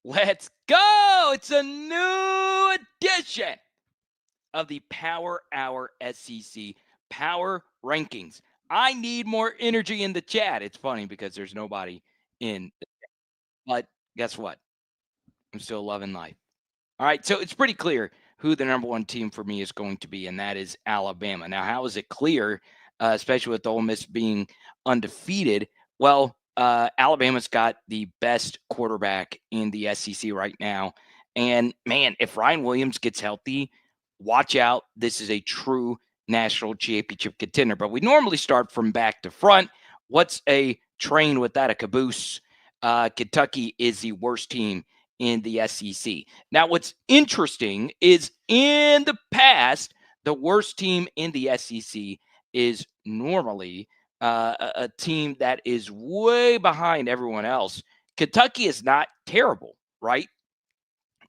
Let's go! It's a new edition of the Power Hour SEC Power Rankings. I need more energy in the chat. It's funny because there's nobody in, but guess what? I'm still loving life. All right, so it's pretty clear who the number one team for me is going to be, and that is Alabama. Now, how is it clear, especially with Ole Miss being undefeated? Well, Alabama's got the best quarterback in the SEC right now. And man, if Ryan Williams gets healthy, watch out. This is a true national championship contender. But we normally start from back to front. What's a train without a caboose? Kentucky is the worst team in the SEC. Now, what's interesting is in the past, the worst team in the SEC is normally a team that is way behind everyone else. Kentucky is not terrible, right?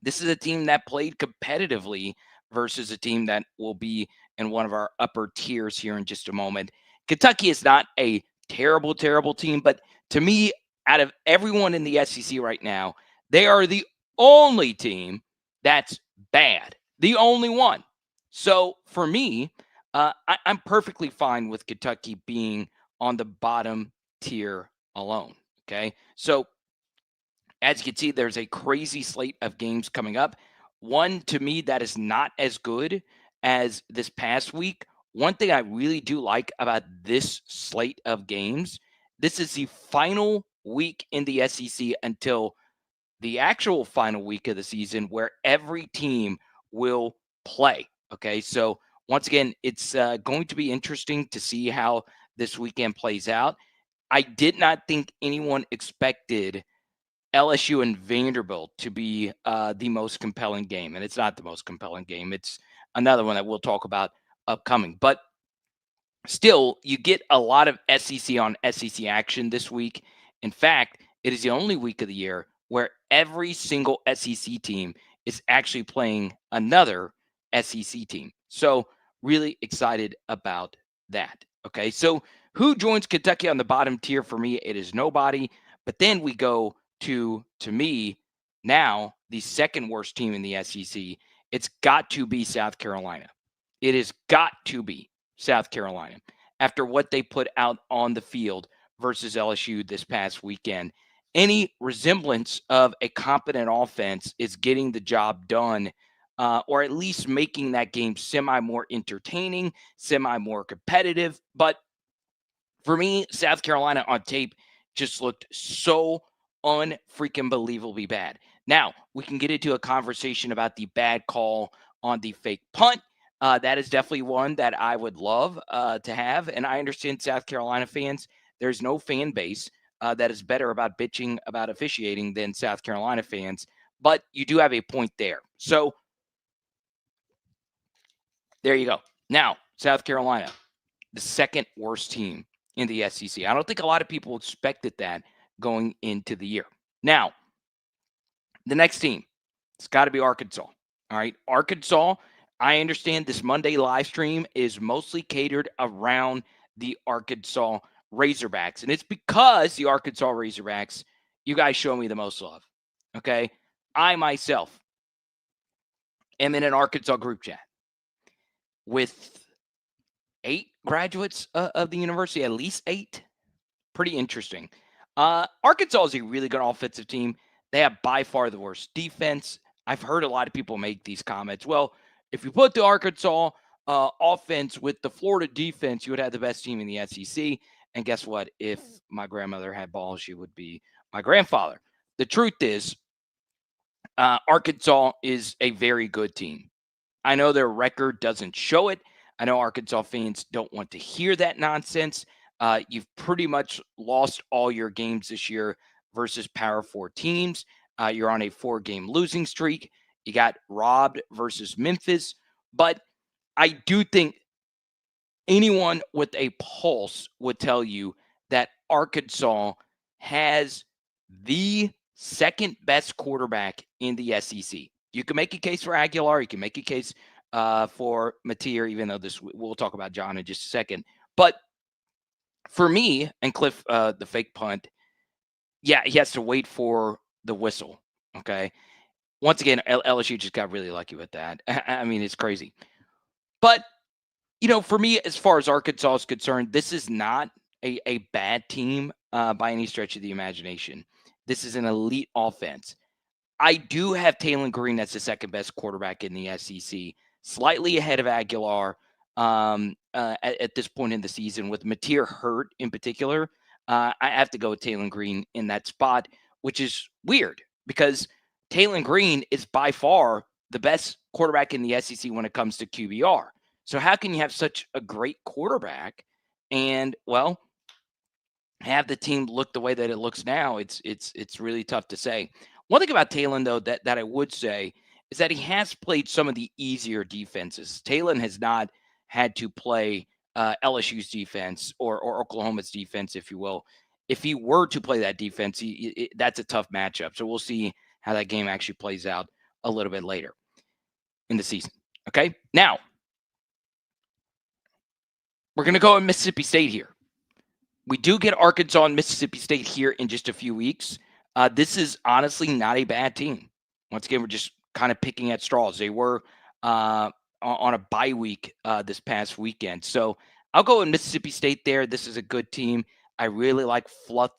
This is a team that played competitively versus a team that will be in one of our upper tiers here in just a moment. Kentucky is not a terrible, terrible team, but to me, out of everyone in the SEC right now, they are the only team that's bad, the only one. So for me, I'm perfectly fine with Kentucky being on the bottom tier alone. Okay. So as you can see, there's a crazy slate of games coming up. One to me that is not as good as this past week. One thing I really do like about this slate of games, this is the final week in the SEC until the actual final week of the season where every team will play. Okay. So, once again, it's going to be interesting to see how this weekend plays out. I did not think anyone expected LSU and Vanderbilt to be the most compelling game. And it's not the most compelling game. It's another one that we'll talk about upcoming. But still, you get a lot of SEC on SEC action this week. In fact, it is the only week of the year where every single SEC team is actually playing another SEC team. So, really excited about that. Okay. So, who joins Kentucky on the bottom tier? For me, it is nobody. But then we go to me, now the second worst team in the SEC. It's got to be South Carolina. It has got to be South Carolina after what they put out on the field versus LSU this past weekend. Any resemblance of a competent offense is getting the job done, or at least making that game semi more entertaining, semi more competitive. But for me, South Carolina on tape just looked so unfreaking believably bad. Now, we can get into a conversation about the bad call on the fake punt. That is definitely one that I would love to have. And I understand South Carolina fans, there's no fan base that is better about bitching about officiating than South Carolina fans. But you do have a point there. So there you go. Now, South Carolina, the second worst team in the SEC. I don't think a lot of people expected that going into the year. Now, the next team, it's got to be Arkansas. All right. Arkansas, I understand this Monday live stream is mostly catered around the Arkansas Razorbacks. And it's because the Arkansas Razorbacks, you guys show me the most love. Okay. I myself am in an Arkansas group chat with 8 graduates of the university, at least 8. Pretty interesting. Arkansas is a really good offensive team. They have by far the worst defense. I've heard a lot of people make these comments. Well, if you put the Arkansas offense with the Florida defense, you would have the best team in the SEC. And guess what? If my grandmother had balls, she would be my grandfather. The truth is, Arkansas is a very good team. I know their record doesn't show it. I know Arkansas fans don't want to hear that nonsense. You've pretty much lost all your games this year versus Power Four teams. You're on a 4-game losing streak. You got robbed versus Memphis. But I do think anyone with a pulse would tell you that Arkansas has the second best quarterback in the SEC. You can make a case for Aguilar. You can make a case for Mateer, even though we'll talk about John in just a second. But for me and Cliff, the fake punt, yeah, he has to wait for the whistle. Okay. Once again, LSU just got really lucky with that. I mean, it's crazy. But, for me, as far as Arkansas is concerned, this is not a bad team by any stretch of the imagination. This is an elite offense. I do have Taylor Green as the second best quarterback in the SEC, slightly ahead of Aguilar at this point in the season. With Mateer hurt in particular, I have to go with Taylor Green in that spot, which is weird because Taylor Green is by far the best quarterback in the SEC when it comes to QBR. So how can you have such a great quarterback and, well, have the team look the way that it looks now? It's really tough to say. One thing about Talon, though, that I would say is that he has played some of the easier defenses. Talon has not had to play LSU's defense or Oklahoma's defense, if you will. If he were to play that defense, that's a tough matchup. So we'll see how that game actually plays out a little bit later in the season. Okay, now we're going to go in Mississippi State here. We do get Arkansas and Mississippi State here in just a few weeks. This is honestly not a bad team. Once again, we're just kind of picking at straws. They were on a bye week this past weekend. So I'll go with Mississippi State there. This is a good team. I really like Fluff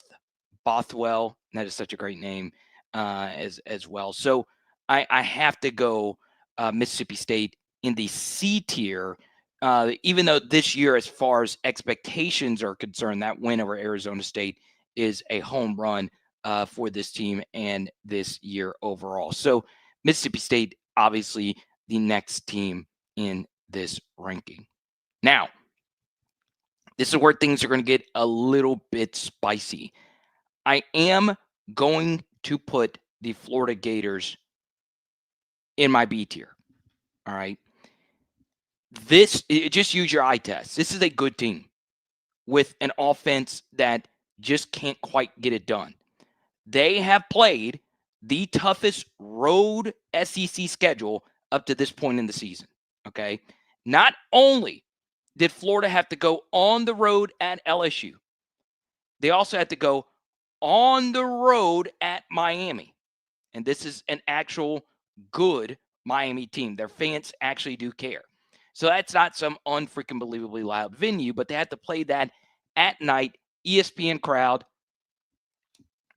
Bothwell. That is such a great name as well. So I have to go Mississippi State in the C tier. Even though this year, as far as expectations are concerned, that win over Arizona State is a home run for this team and this year overall. So Mississippi State, obviously, the next team in this ranking. Now, this is where things are going to get a little bit spicy. I am going to put the Florida Gators in my B tier. All right. Just use your eye test. This is a good team with an offense that just can't quite get it done. They have played the toughest road SEC schedule up to this point in the season. Okay. Not only did Florida have to go on the road at LSU, they also had to go on the road at Miami. And this is an actual good Miami team. Their fans actually do care. So that's not some unfreaking believably loud venue, but they had to play that at night, ESPN crowd.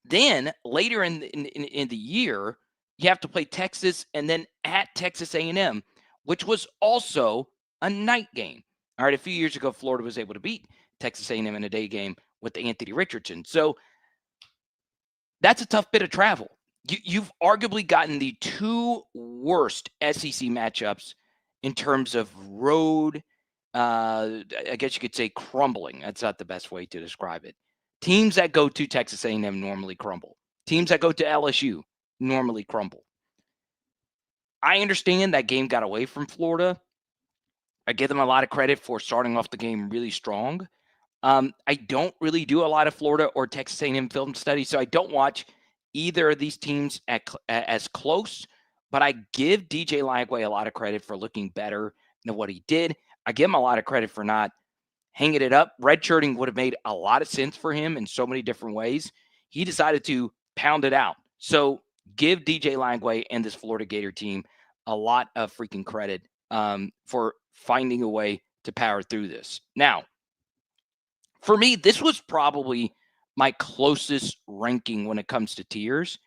Then later in the year, you have to play Texas and then at Texas A&M, which was also a night game. All right, a few years ago, Florida was able to beat Texas A&M in a day game with Anthony Richardson. So that's a tough bit of travel. You've arguably gotten the two worst SEC matchups in terms of road, I guess you could say crumbling. That's not the best way to describe it. Teams that go to Texas A&M normally crumble. Teams that go to LSU normally crumble. I understand that game got away from Florida. I give them a lot of credit for starting off the game really strong. I don't really do a lot of Florida or Texas A&M film studies, so I don't watch either of these teams as close, but I give DJ Lagway a lot of credit for looking better than what he did. I give him a lot of credit for not hanging it up. Redshirting would have made a lot of sense for him in so many different ways. He decided to pound it out. So give DJ Lagway and this Florida Gator team a lot of freaking credit for finding a way to power through this. Now, for me, this was probably my closest ranking when it comes to tiers.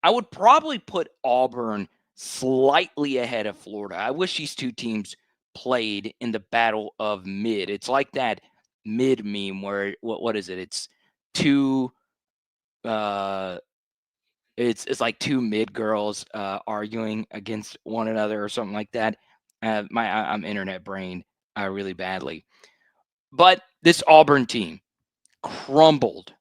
I would probably put Auburn slightly ahead of Florida. I wish these two teams played in the battle of mid. It's like that mid meme where what is it? It's two it's like two mid girls arguing against one another or something like that. I'm internet brained really badly. But this Auburn team crumbled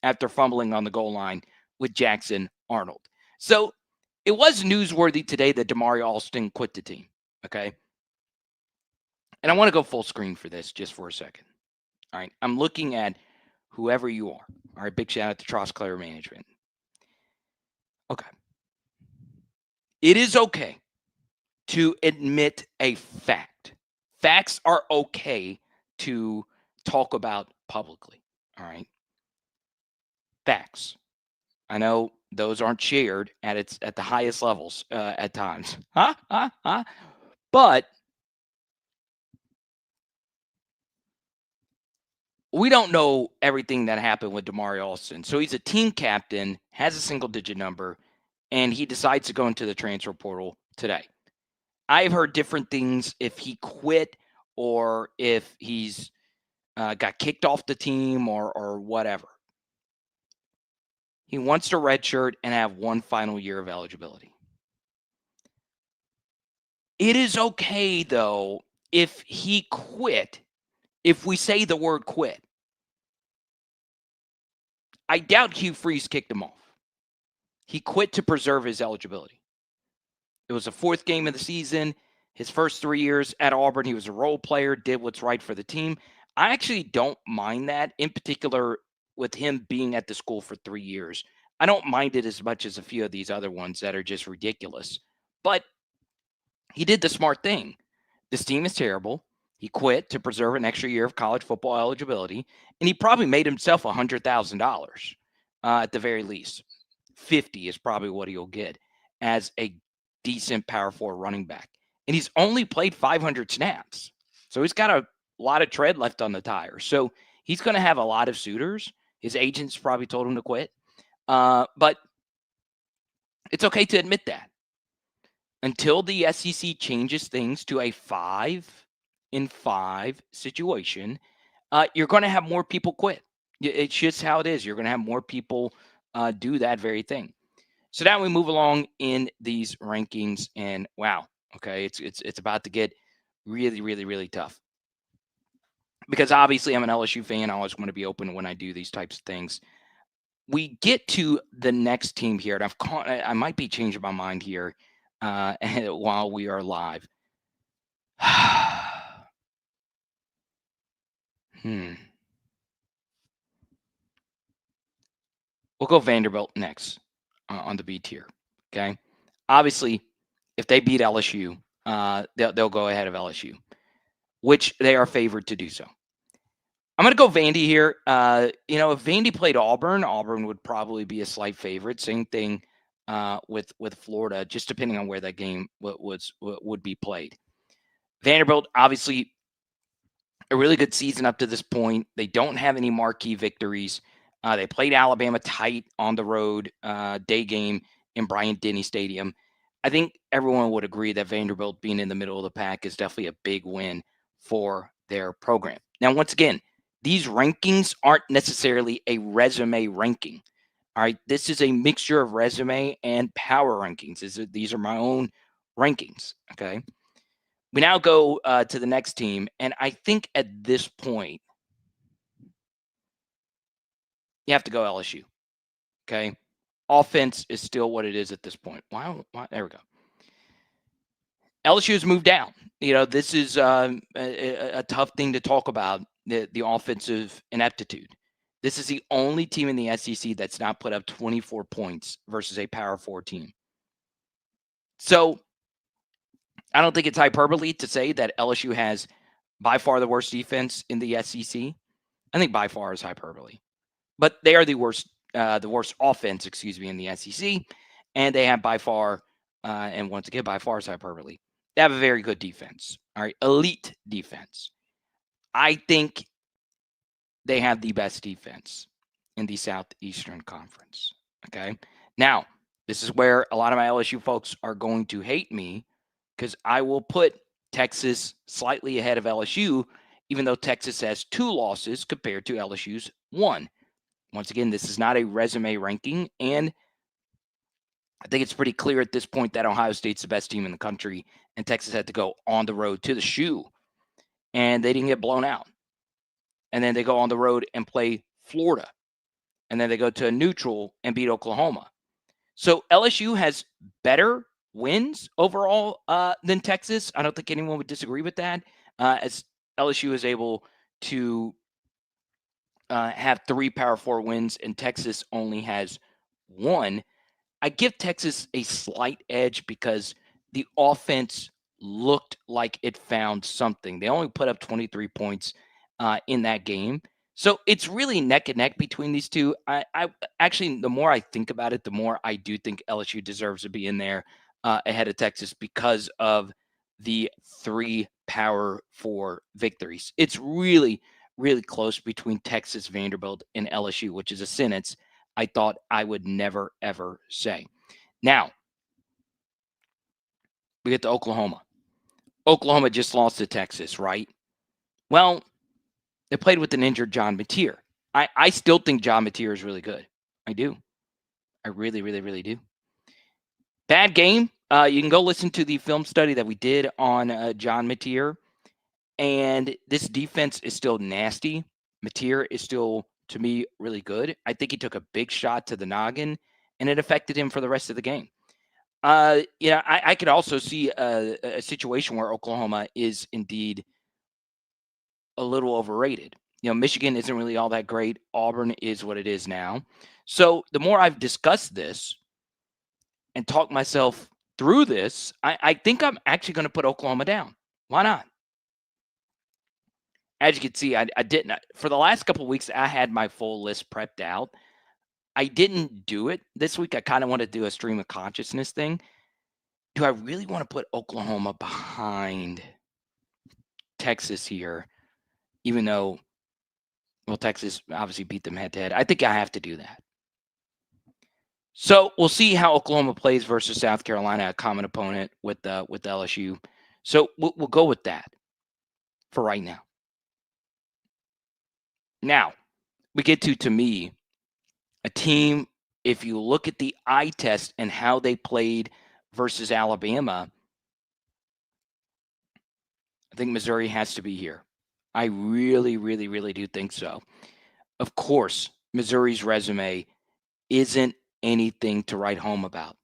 after fumbling on the goal line with Jackson Arnold. So it was newsworthy today that Damari Alston quit the team. Okay. And I want to go full screen for this just for a second. All right. I'm looking at whoever you are. All right. Big shout out to Trostclair Management. Okay. It is okay to admit a fact. Facts are okay to talk about publicly. All right. Facts. I know those aren't shared at the highest levels at times. Huh? Huh? Huh? But we don't know everything that happened with Damari Alston. So he's a team captain, has a single digit number, and he decides to go into the transfer portal today. I've heard different things if he quit or if he's got kicked off the team or whatever. He wants to redshirt and have one final year of eligibility. It is okay, though, if he quit, if we say the word quit. I doubt Hugh Freeze kicked him off. He quit to preserve his eligibility. It was the fourth game of the season. His first 3 years at Auburn, he was a role player, did what's right for the team. I actually don't mind that, in particular with him being at the school for 3 years. I don't mind it as much as a few of these other ones that are just ridiculous. But he did the smart thing. This team is terrible. He quit to preserve an extra year of college football eligibility, and he probably made himself $100,000 at the very least. 50 is probably what he'll get as a decent power four running back. And he's only played 500 snaps. So he's got a lot of tread left on the tire. So he's going to have a lot of suitors. His agents probably told him to quit. But it's okay to admit that. Until the SEC changes things to a 5-5 situation, you're going to have more people quit. It's just how it is. You're going to have more people do that very thing. So now we move along in these rankings, and wow, okay, it's about to get really, really, really tough. Because obviously I'm an LSU fan. I always want to be open when I do these types of things. We get to the next team here, and I might be changing my mind here while we are live. We'll go Vanderbilt next on the B tier. Okay. Obviously, if they beat LSU, they'll go ahead of LSU, which they are favored to do so. I'm going to go Vandy here. If Vandy played Auburn, Auburn would probably be a slight favorite. Same thing with Florida, just depending on where that game would be played. Vanderbilt, obviously, a really good season up to this point. They don't have any marquee victories. They played Alabama tight on the road day game in Bryant-Denny Stadium. I think everyone would agree that Vanderbilt being in the middle of the pack is definitely a big win for their program. Now, once again, these rankings aren't necessarily a resume ranking. All right, this is a mixture of resume and power rankings. These are my own rankings. Okay. We now go to the next team, and I think at this point, you have to go LSU. Okay, offense is still what it is at this point. Why? There we go. LSU has moved down. This is a tough thing to talk about, the offensive ineptitude. This is the only team in the SEC that's not put up 24 points versus a Power 4 team. So I don't think it's hyperbole to say that LSU has by far the worst defense in the SEC. I think by far is hyperbole. But they are the worst offense, in the SEC, and they have by far, and once again, by far is hyperbole. They have a very good defense. All right, elite defense. I think they have the best defense in the Southeastern Conference. Okay, now this is where a lot of my LSU folks are going to hate me because I will put Texas slightly ahead of LSU, even though Texas has 2 losses compared to LSU's 1. Once again, this is not a resume ranking, and I think it's pretty clear at this point that Ohio State's the best team in the country, and Texas had to go on the road to the shoe, and they didn't get blown out. And then they go on the road and play Florida, and then they go to a neutral and beat Oklahoma. So LSU has better wins overall than Texas. I don't think anyone would disagree with that, as LSU is able to have 3 Power 4 wins, and Texas only has 1. I give Texas a slight edge because the offense looked like it found something. They only put up 23 points in that game. So it's really neck and neck between these two. I actually, the more I think about it, the more I do think LSU deserves to be in there ahead of Texas because of the three Power Four victories. It's really, really close between Texas, Vanderbilt, and LSU, which is a sentence I thought I would never, ever say. Now, we get to Oklahoma. Oklahoma just lost to Texas, right? Well, they played with an injured John Mateer. I still think John Mateer is really good. I do. I really, really, really do. Bad game. You can go listen to the film study that we did on John Mateer. And this defense is still nasty. Mateer is still, to me, really good. I think he took a big shot to the noggin, and it affected him for the rest of the game. I could also see a situation where Oklahoma is indeed a little overrated. Michigan isn't really all that great. Auburn is what it is now. So the more I've discussed this and talked myself through this, I think I'm actually going to put Oklahoma down. Why not? As you can see, I didn't. For the last couple of weeks, I had my full list prepped out. I didn't do it this week. I kind of want to do a stream of consciousness thing. Do I really want to put Oklahoma behind Texas here, even though, well, Texas obviously beat them head to head? I think I have to do that. So we'll see how Oklahoma plays versus South Carolina, a common opponent with LSU. So we'll go with that for right now. Now we get to me, a team. If you look at the eye test and how they played versus Alabama, I think Missouri has to be here. I really, really, really do think so. Of course, Missouri's resume isn't anything to write home about.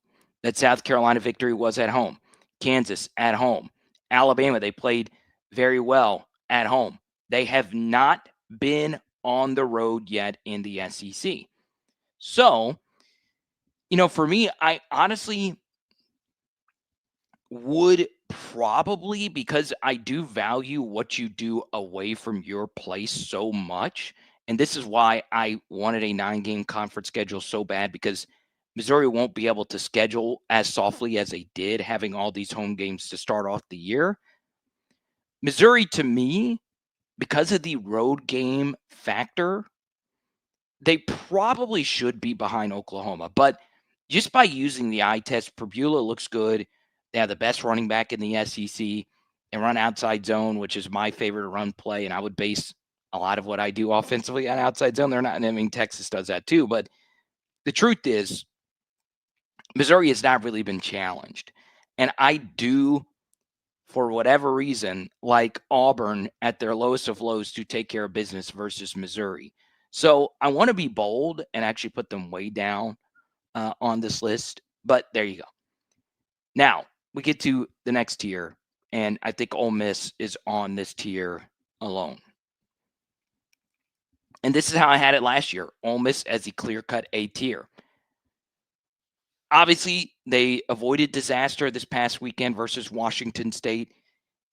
That South Carolina victory was at home. Kansas at home. Alabama, they played very well at home. They have not been on the road yet in the SEC. So, for me, I honestly would probably, because I do value what you do away from your place so much. And this is why I wanted a 9-game conference schedule so bad, because Missouri won't be able to schedule as softly as they did, having all these home games to start off the year. Missouri, to me, because of the road game factor, they probably should be behind Oklahoma. But just by using the eye test, Purbulla looks good. They have the best running back in the SEC and run outside zone, which is my favorite run play. And I would base a lot of what I do offensively on outside zone. They're not, I mean, Texas does that too. But the truth is, Missouri has not really been challenged. And I do, for whatever reason, like Auburn at their lowest of lows to take care of business versus Missouri. So I want to be bold and actually put them way down on this list. But there you go. Now we get to the next tier, and I think Ole Miss is on this tier alone. And this is how I had it last year. Ole Miss as the clear-cut A tier. Obviously, they avoided disaster this past weekend versus Washington State.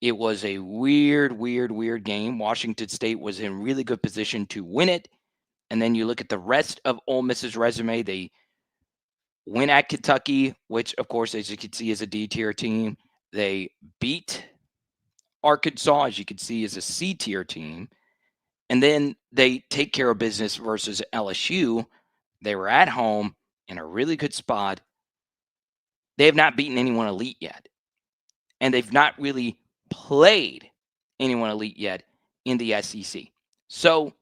It was a weird, weird, weird game. Washington State was in really good position to win it. And then you look at the rest of Ole Miss's resume. They win at Kentucky, which, of course, as you can see, is a D-tier team. They beat Arkansas, as you can see, is a C-tier team. And then they take care of business versus LSU. They were at home in a really good spot. They have not beaten anyone elite yet. And they've not really played anyone elite yet in the SEC. So,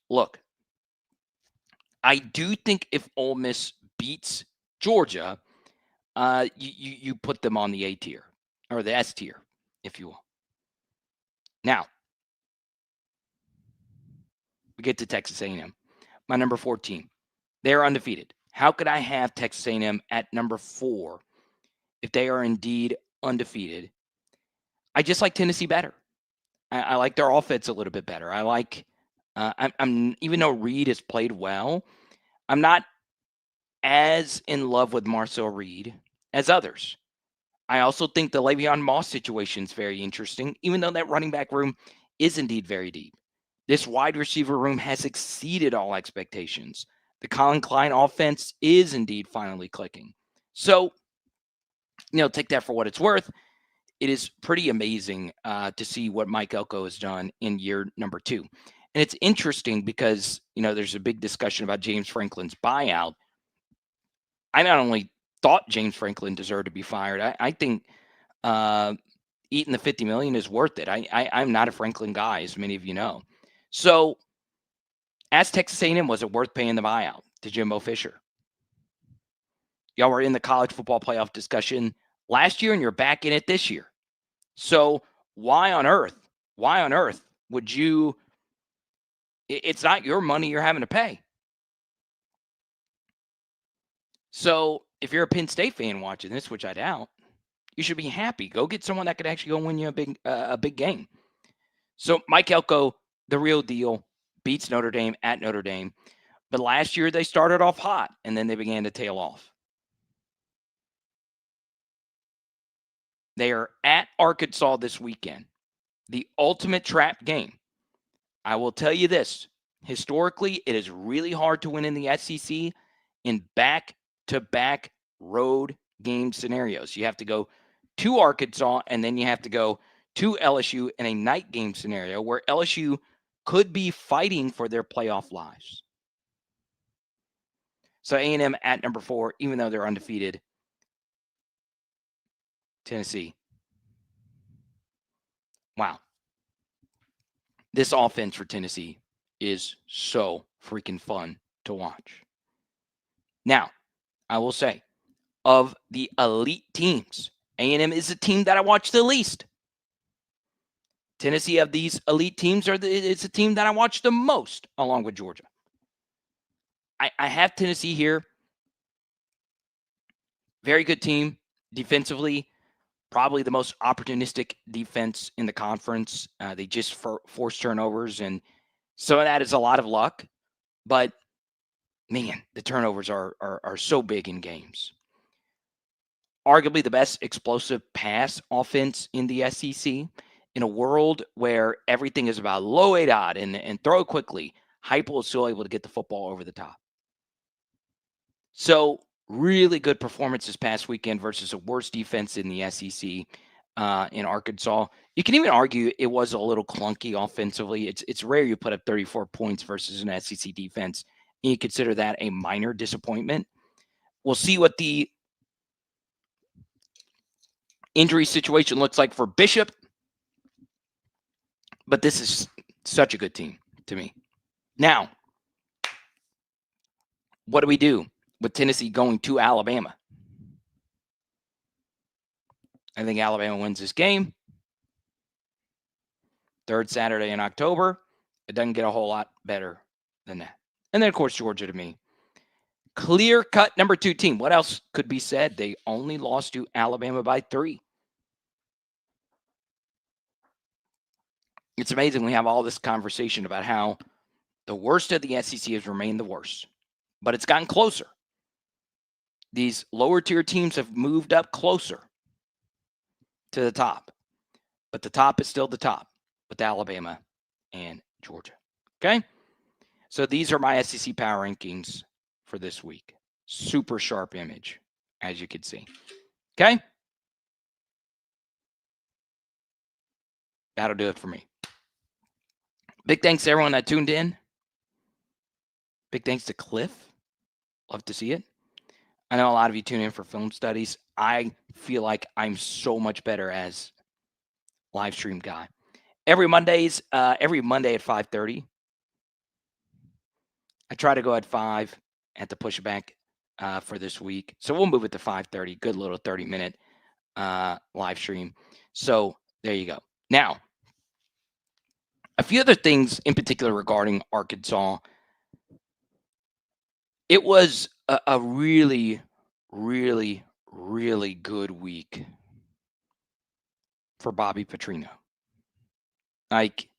look, I do think if Ole Miss beats Georgia, you put them on the A tier or the S tier, if you will. Now, we get to Texas A&M, my number 14. They're undefeated. How could I have Texas A&M at number 4 if they are indeed undefeated? I just like Tennessee better. I like their offense a little bit better. I like, I'm even though Reed has played well, I'm not as in love with Marcel Reed as others. I also think the Le'Veon Moss situation is very interesting, even though that running back room is indeed very deep. This wide receiver room has exceeded all expectations. The Colin Klein offense is indeed finally clicking. So, take that for what it's worth. It is pretty amazing to see what Mike Elko has done in year number 2. And it's interesting because, there's a big discussion about James Franklin's buyout. I not only thought James Franklin deserved to be fired, I think eating the $50 million is worth it. I'm not a Franklin guy, as many of you know. So, as Texas A&M, was it worth paying the buyout to Jimbo Fisher? Y'all were in the college football playoff discussion last year, and you're back in it this year. So why on earth would you? It's not your money you're having to pay. So if you're a Penn State fan watching this, which I doubt, you should be happy. Go get someone that could actually go win you a big game. So Mike Elko, the real deal, beats Notre Dame at Notre Dame. But last year they started off hot, and then they began to tail off. They are at Arkansas this weekend, the ultimate trap game. I will tell you this. Historically, it is really hard to win in the SEC in back-to-back road game scenarios. You have to go to Arkansas, and then you have to go to LSU in a night game scenario where LSU could be fighting for their playoff lives. So A&M at number 4, even though they're undefeated. Tennessee. Wow. This offense for Tennessee is so freaking fun to watch. Now, I will say, of the elite teams, A&M is a team that I watch the least. Tennessee, of these elite teams, it's a team that I watch the most, along with Georgia. I have Tennessee here. Very good team defensively. Probably the most opportunistic defense in the conference. They just force turnovers, and some of that is a lot of luck. But, man, the turnovers are so big in games. Arguably the best explosive pass offense in the SEC. In a world where everything is about low ADOT and throw quickly, Heupel is still able to get the football over the top. So, really good performance this past weekend versus a worse defense in the SEC in Arkansas. You can even argue it was a little clunky offensively. It's rare you put up 34 points versus an SEC defense, and you consider that a minor disappointment. We'll see what the injury situation looks like for Bishop, but this is such a good team to me. Now, what do we do with Tennessee going to Alabama? I think Alabama wins this game. Third Saturday in October. It doesn't get a whole lot better than that. And then, of course, Georgia to me. Clear-cut number 2 team. What else could be said? They only lost to Alabama by 3. It's amazing we have all this conversation about how the worst of the SEC has remained the worst. But it's gotten closer. These lower-tier teams have moved up closer to the top. But the top is still the top with Alabama and Georgia. Okay? So these are my SEC power rankings for this week. Super sharp image, as you can see. Okay? That'll do it for me. Big thanks to everyone that tuned in. Big thanks to Cliff. Love to see it. I know a lot of you tune in for film studies. I feel like I'm so much better as live stream guy. Every Monday at 5:30. I try to go at 5 at the pushback for this week. So we'll move it to 5:30. Good little 30-minute live stream. So there you go. Now, a few other things in particular regarding Arkansas. It was a really, really, really good week for Bobby Petrino. Like,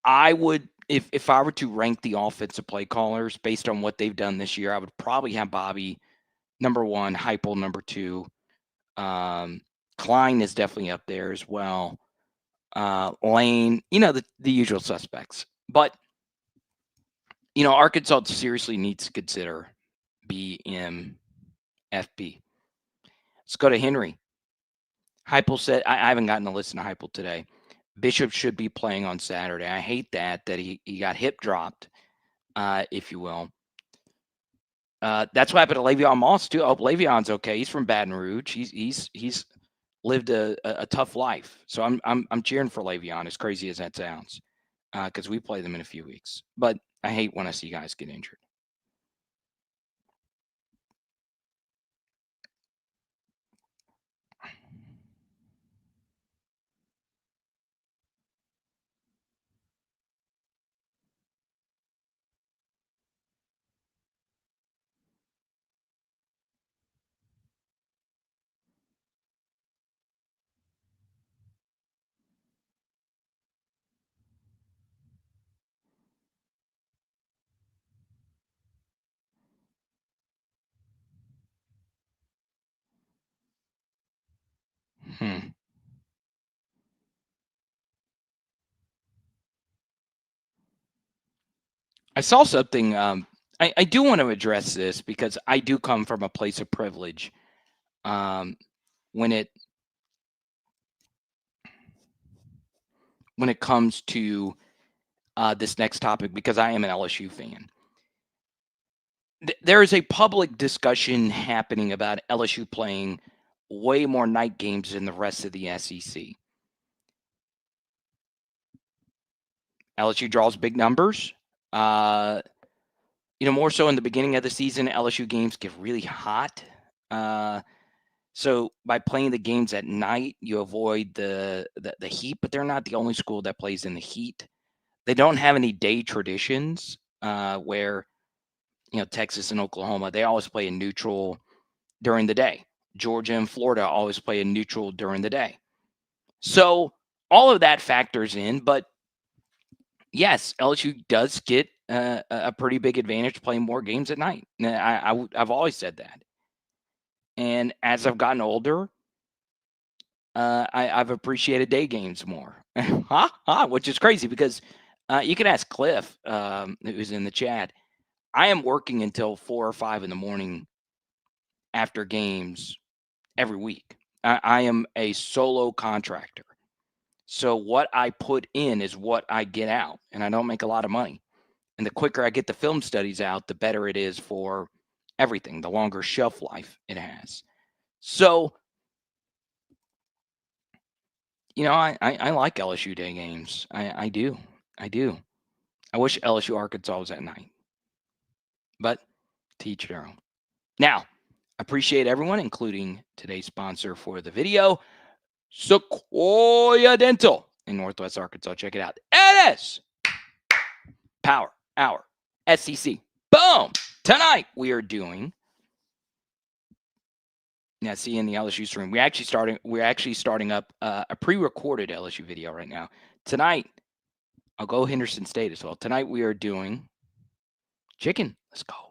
I would, if I were to rank the offensive play callers based on what they've done this year, I would probably have Bobby number 1, Heupel number 2. Klein is definitely up there as well. Lane, the usual suspects. But, Arkansas seriously needs to consider BMFB. Let's go to Henry. Heupel said, I haven't gotten to listen to Heupel today. Bishop should be playing on Saturday. I hate that he got hip dropped, if you will. That's what happened to Le'Veon Moss too. I hope Le'Veon's okay. He's from Baton Rouge. He's lived a tough life. So I'm cheering for Le'Veon, as crazy as that sounds, because we play them in a few weeks. But I hate when I see guys get injured. Hmm. I saw something. I do want to address this because I do come from a place of privilege. Um, when it comes to this next topic, because I am an LSU fan. There is a public discussion happening about LSU playing way more night games than the rest of the SEC. LSU draws big numbers. More so in the beginning of the season, LSU games get really hot. So by playing the games at night, you avoid the heat, but they're not the only school that plays in the heat. They don't have any day traditions where, Texas and Oklahoma, they always play in neutral during the day. Georgia and Florida always play in neutral during the day. So all of that factors in, but yes, LSU does get a pretty big advantage playing more games at night. I've always said that. And as I've gotten older, I've appreciated day games more, which is crazy because you can ask Cliff, who's in the chat. I am working until 4 or 5 in the morning after games every week. I am a solo contractor. So what I put in is what I get out, and I don't make a lot of money. And the quicker I get the film studies out, the better it is for everything, the longer shelf life it has. So, I like LSU day games. I do. I do. I wish LSU Arkansas was at night, but to each their own. Now, appreciate everyone, including today's sponsor for the video, Sequoia Dental in Northwest Arkansas. Check it out. It is Power Hour SEC. Boom! Tonight we are doing. Now, see in the LSU stream, we're actually starting up a pre-recorded LSU video right now. Tonight, I'll go Henderson State as well. Tonight we are doing chicken. Let's go.